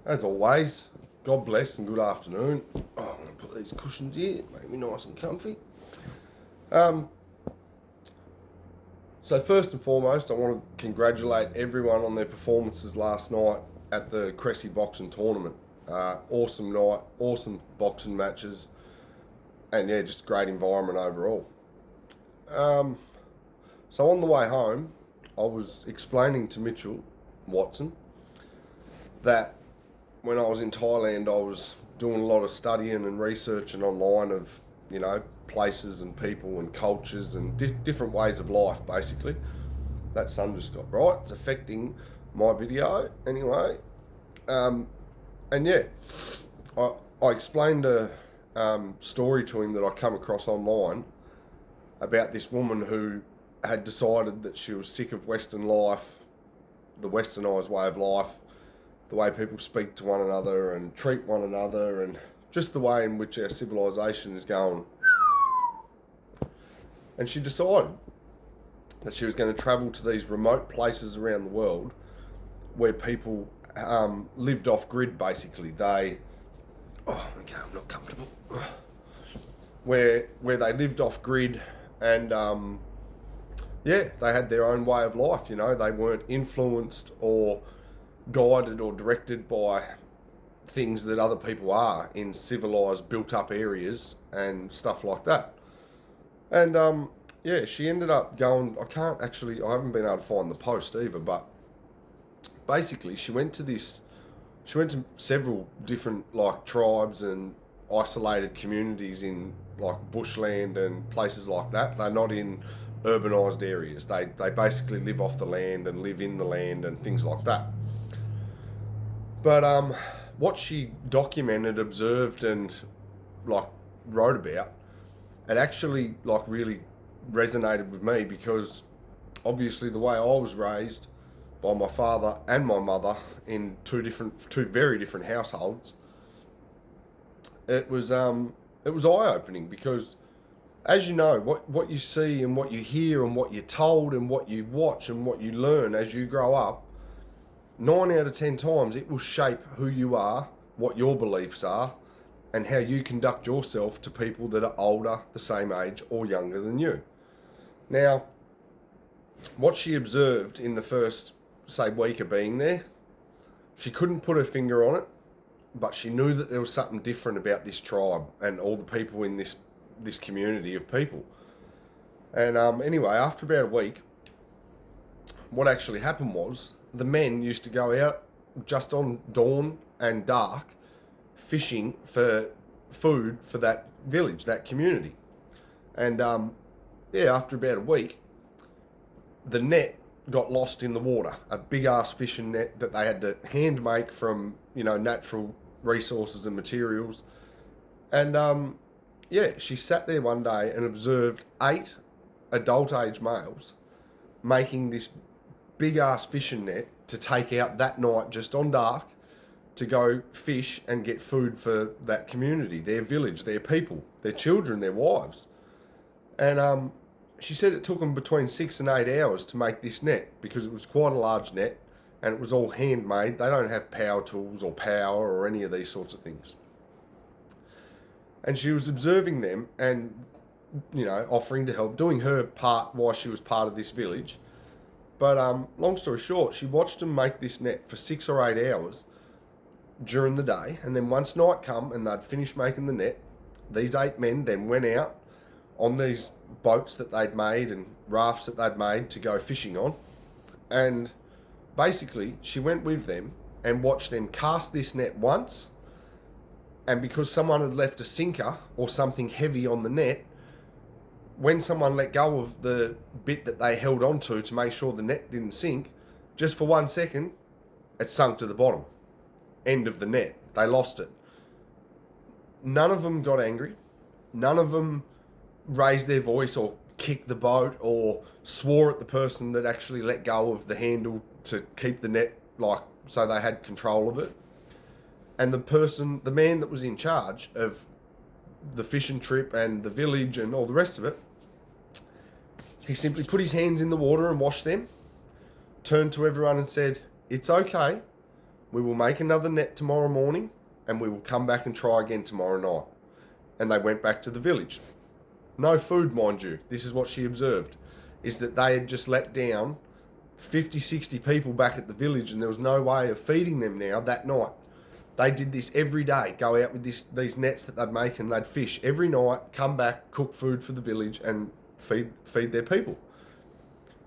As always, God bless and good afternoon. Oh, I'm going to put these cushions here, make me nice and comfy. So first and foremost, I want to congratulate everyone on their performances last night at the Cressy Boxing Tournament. Awesome night, awesome boxing matches, and yeah, just a great environment overall. So on the way home, I was explaining to Mitchell Watson that when I was in Thailand, I was doing a lot of studying and researching online of, places and people and cultures and different ways of life, basically. That sun just got bright. It's affecting my video anyway. And yeah, I explained a story to him that I come across online about this woman who had decided that she was sick of Western life, the Westernised way of life, the way people speak to one another and treat one another, and just the way in which our civilization is going. And she decided that she was going to travel to these remote places around the world where people lived off grid, basically. I'm not comfortable. Where they lived off grid and they had their own way of life. They weren't influenced or guided or directed by things that other people are in civilized, built-up areas and stuff like that. And she ended up going. I haven't been able to find the post either, but basically she went to several different tribes and isolated communities in bushland and places like that. They're not in urbanised areas. They basically live off the land and live in the land and things like that. But what she documented, observed, and wrote about, it actually really resonated with me, because obviously the way I was raised by my father and my mother in two very different households, it was eye-opening, because as you know, what you see and what you hear and what you're told and what you watch and what you learn as you grow up, 9 out of 10 times it will shape who you are, what your beliefs are, and how you conduct yourself to people that are older, the same age, or younger than you. Now, what she observed in the first, say, week of being there, she couldn't put her finger on it, but she knew that there was something different about this tribe and all the people in this community of people. And anyway, after about a week, what actually happened was the men used to go out just on dawn and dark fishing for food for that village, that community. And after about a week, the net got lost in the water, a big ass fishing net that they had to hand make from natural resources and materials. And she sat there one day and observed 8 adult age males making this big ass fishing net to take out that night just on dark to go fish and get food for that community, their village, their people, their children, their wives. And she said it took them between 6 and 8 hours to make this net, because it was quite a large net and it was all handmade. They don't have power tools or power or any of these sorts of things. And she was observing them and, offering to help, doing her part while she was part of this village. But long story short, she watched them make this net for 6 or 8 hours during the day, and then once night come and they'd finished making the net, these 8 men then went out on these boats that they'd made and rafts that they'd made to go fishing on. And basically she went with them and watched them cast this net once, and because someone had left a sinker or something heavy on the net, when someone let go of the bit that they held onto to make sure the net didn't sink, just for 1 second, it sunk to the bottom. End of the net. They lost it. None of them got angry. None of them raised their voice or kicked the boat or swore at the person that actually let go of the handle to keep the net, so they had control of it. And the man that was in charge of the fishing trip and the village and all the rest of it, he simply put his hands in the water and washed them, turned to everyone and said, "It's okay. We will make another net tomorrow morning and we will come back and try again tomorrow night. And they went back to the village. No food, mind you. This is what she observed, is that they had just let down 50, 60 people back at the village and there was no way of feeding them now that night. They did this every day, go out with these nets that they'd make and they'd fish every night, come back, cook food for the village and feed their people.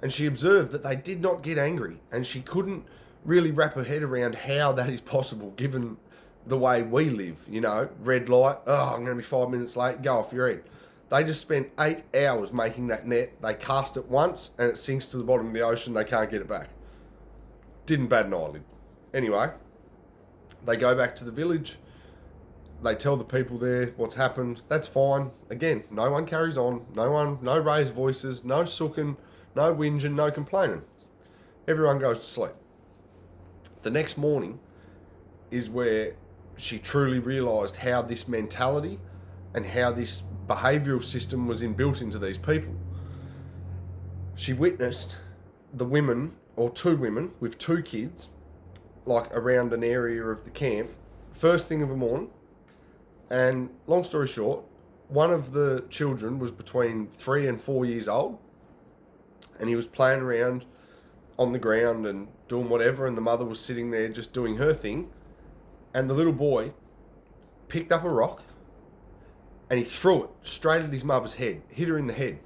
And she observed that they did not get angry, and she couldn't really wrap her head around how that is possible given the way we live, you know, red light, oh, I'm going to be 5 minutes late, go off your head. They just spent 8 hours making that net. They cast it once and it sinks to the bottom of the ocean. They can't get it back. Didn't bat an eyelid. Anyway, they go back to the village. They tell the people there what's happened. That's fine. Again, no one carries on. No raised voices, no sooking, no whinging, no complaining. Everyone goes to sleep. The next morning is where she truly realised how this mentality and how this behavioural system was inbuilt into these people. She witnessed the women, or 2 women with 2 kids, like around an area of the camp, first thing of the morning. And long story short, one of the children was between 3 and 4 years old, and he was playing around on the ground and doing whatever, and the mother was sitting there just doing her thing, and the little boy picked up a rock and he threw it straight at his mother's head, hit her in the head.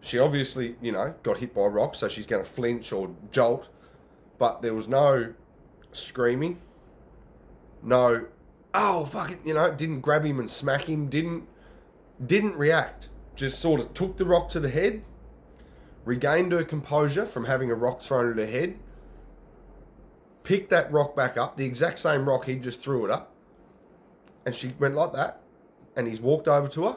She obviously, you know, got hit by a rock, so she's going to flinch or jolt, but there was no screaming, no, oh, fuck it, you know, didn't grab him and smack him, didn't react, just sort of took the rock to the head, regained her composure from having a rock thrown at her head, picked that rock back up, the exact same rock he just threw it up, and she went like that, and he's walked over to her,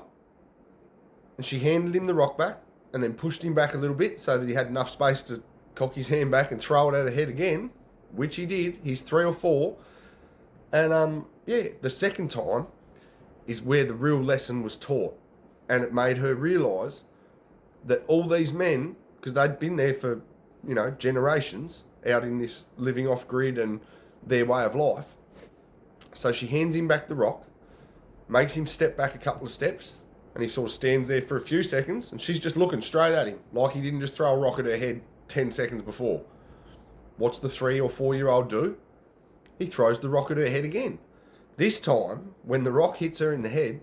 and she handed him the rock back, and then pushed him back a little bit so that he had enough space to cock his hand back and throw it at her head again, which he did. He's 3 or 4. And the second time is where the real lesson was taught. And it made her realise that all these men, because they'd been there for, you know, generations, out in this living off grid and their way of life. So she hands him back the rock, makes him step back a couple of steps, and he sort of stands there for a few seconds, and she's just looking straight at him, like he didn't just throw a rock at her head 10 seconds before. What's the 3 or 4-year-old do? He throws the rock at her head again. This time, when the rock hits her in the head,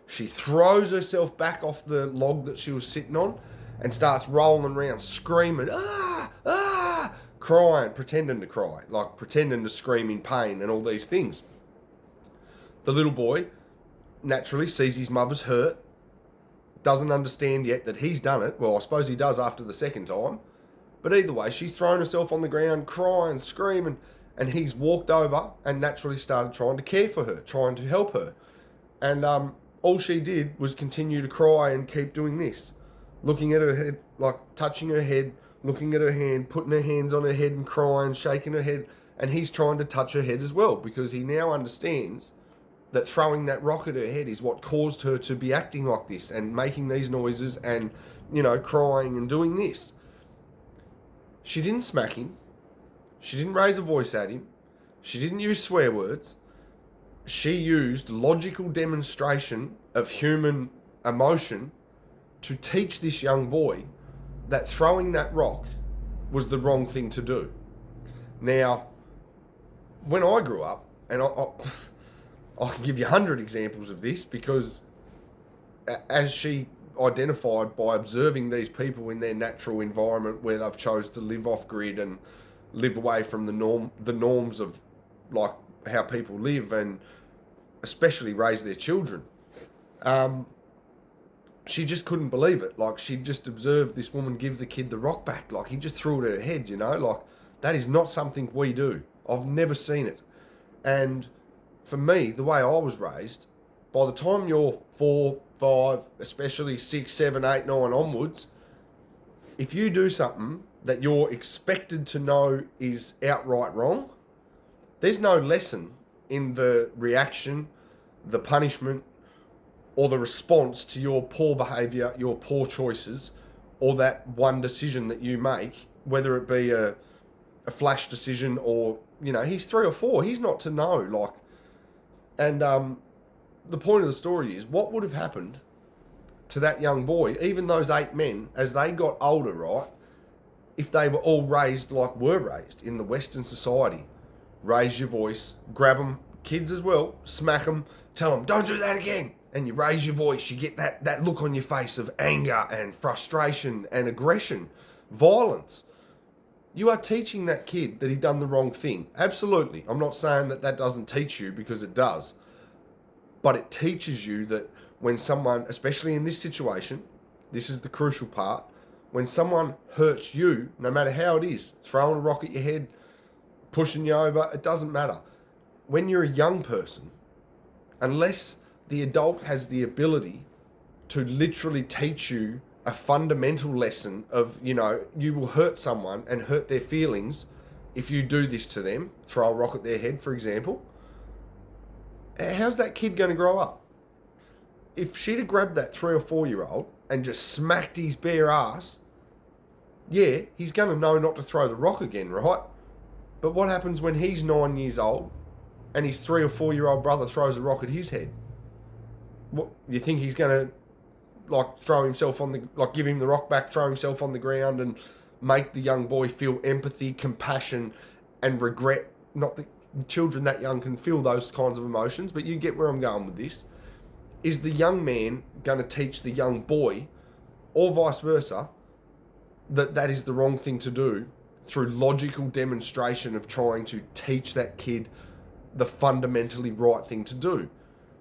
she throws herself back off the log that she was sitting on and starts rolling around, screaming, ah, ah, crying, pretending to cry, like pretending to scream in pain and all these things. The little boy naturally sees his mother's hurt, doesn't understand yet that he's done it. Well, I suppose he does after the second time. But either way, she's thrown herself on the ground, crying, screaming, and he's walked over and naturally started trying to care for her, trying to help her. And all she did was continue to cry and keep doing this, looking at her head, like touching her head, looking at her hand, putting her hands on her head and crying, shaking her head. And he's trying to touch her head as well, because he now understands that throwing that rock at her head is what caused her to be acting like this and making these noises and, you know, crying and doing this. She didn't smack him. She didn't raise a voice at him. She didn't use swear words. She used logical demonstration of human emotion to teach this young boy that throwing that rock was the wrong thing to do. Now, when I grew up, and I can give you 100 examples of this, because as she identified by observing these people in their natural environment where they've chose to live off grid and live away from the norms of like how people live, and especially raise their children, she just couldn't believe it. Like, she just observed this woman give the kid the rock back, like he just threw it at her head, you know, like that is not something we do. I've never seen it. And for me, the way I was raised, by the time you're 4, 5, especially 6, 7, 8, 9 onwards, if you do something that you're expected to know is outright wrong, there's no lesson in the reaction, the punishment, or the response to your poor behaviour, your poor choices, or that one decision that you make, whether it be a flash decision or, he's 3 or 4. He's not to know, like, and the point of the story is, what would have happened to that young boy, even those 8 men, as they got older, right? If they were all raised like we're raised in the Western society, raise your voice, grab them, kids as well, smack them, tell them, don't do that again. And you raise your voice, you get that look on your face of anger and frustration and aggression, violence. You are teaching that kid that he done the wrong thing. Absolutely. I'm not saying that doesn't teach you, because it does. But it teaches you that when someone, especially in this situation, this is the crucial part, when someone hurts you, no matter how it is, throwing a rock at your head, pushing you over, it doesn't matter. When you're a young person, unless the adult has the ability to literally teach you a fundamental lesson of, you will hurt someone and hurt their feelings if you do this to them, throw a rock at their head, for example, how's that kid going to grow up? If she'd have grabbed that 3 or 4-year-old and just smacked his bare ass, yeah, he's going to know not to throw the rock again, right? But what happens when he's 9 years old and his 3 or 4-year-old brother throws a rock at his head? What, you think he's going to throw himself give him the rock back, throw himself on the ground and make the young boy feel empathy, compassion and regret? Not that children that young can feel those kinds of emotions, but you get where I'm going with this. Is the young man going to teach the young boy, or vice versa, that is the wrong thing to do through logical demonstration of trying to teach that kid the fundamentally right thing to do,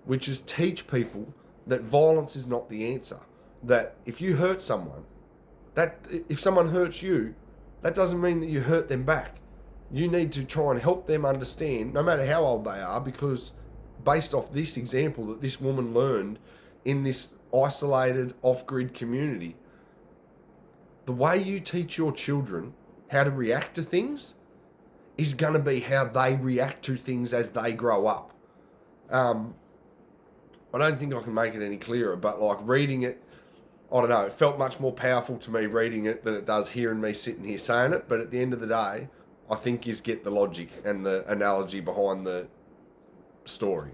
which is teach people that violence is not the answer. That if you hurt someone, that if someone hurts you, that doesn't mean that you hurt them back. You need to try and help them understand, no matter how old they are, because based off this example that this woman learned in this isolated, off-grid community, the way you teach your children how to react to things is going to be how they react to things as they grow up. I don't think I can make it any clearer, but reading it, I don't know, it felt much more powerful to me reading it than it does hearing me sitting here saying it. But at the end of the day, I think you get the logic and the analogy behind the story.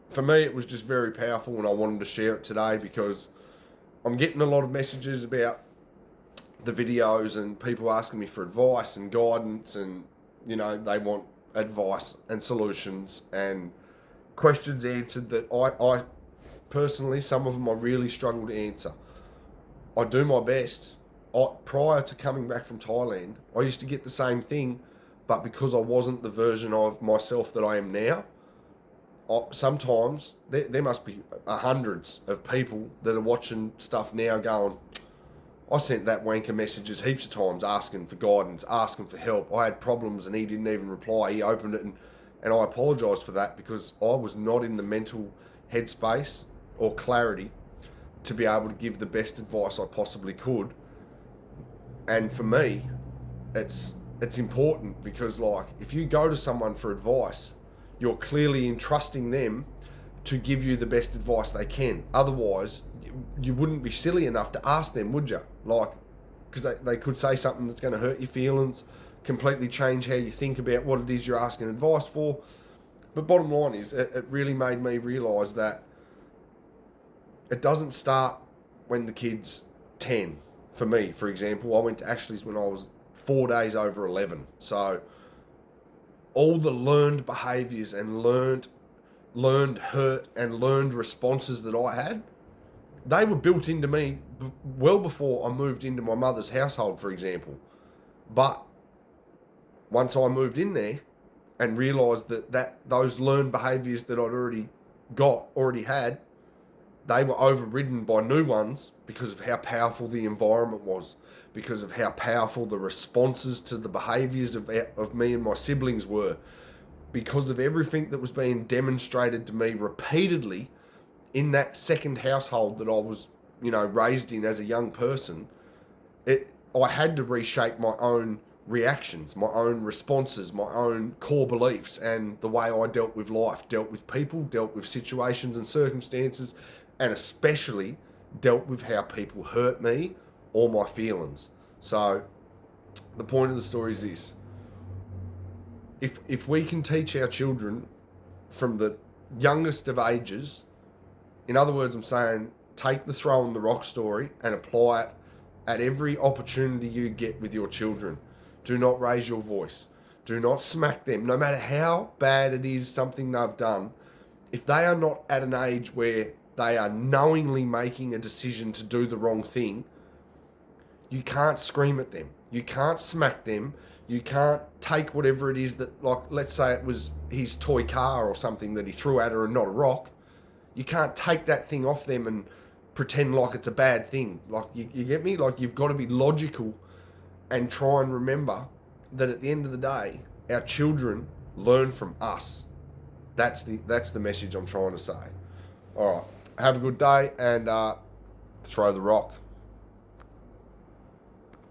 For me, it was just very powerful, and I wanted to share it today because I'm getting a lot of messages about the videos and people asking me for advice and guidance, and they want advice and solutions and questions answered that I personally, some of them I really struggle to answer. I do my best. Prior to coming back from Thailand, I used to get the same thing, but because I wasn't the version of myself that I am now, sometimes there must be hundreds of people that are watching stuff now going, I sent that wanker messages heaps of times asking for guidance, asking for help. I had problems and he didn't even reply. He opened it and I apologise for that because I was not in the mental headspace or clarity to be able to give the best advice I possibly could. And for me, it's important because if you go to someone for advice, you're clearly entrusting them to give you the best advice they can. Otherwise, you wouldn't be silly enough to ask them, would you? Because they could say something that's going to hurt your feelings, completely change how you think about what it is you're asking advice for. But bottom line is, it really made me realise that it doesn't start when the kid's 10. For me, for example, I went to Ashley's when I was 4 days over 11. So all the learned behaviours and learned hurt and learned responses that I had, they were built into me well before I moved into my mother's household, for example. But once I moved in there and realised that those learned behaviours that I'd already had, they were overridden by new ones because of how powerful the environment was, because of how powerful the responses to the behaviours of me and my siblings were, because of everything that was being demonstrated to me repeatedly in that second household that I was, raised in as a young person. I had to reshape my own reactions, my own responses, my own core beliefs, and the way I dealt with life, dealt with people, dealt with situations and circumstances, and especially dealt with how people hurt me or my feelings. So the point of the story is this: if we can teach our children from the youngest of ages, in other words, I'm saying take the throwing the rock story and apply it at every opportunity you get with your children. Do not raise your voice. Do not smack them, no matter how bad it is, something they've done. If they are not at an age where they are knowingly making a decision to do the wrong thing, you can't scream at them. You can't smack them. You can't take whatever it is that, like, let's say it was his toy car or something that he threw at her and not a rock. You can't take that thing off them and pretend like it's a bad thing. Like, you get me? Like, you've got to be logical and try and remember that at the end of the day, our children learn from us. That's the message I'm trying to say. All right. Have a good day and throw the rock.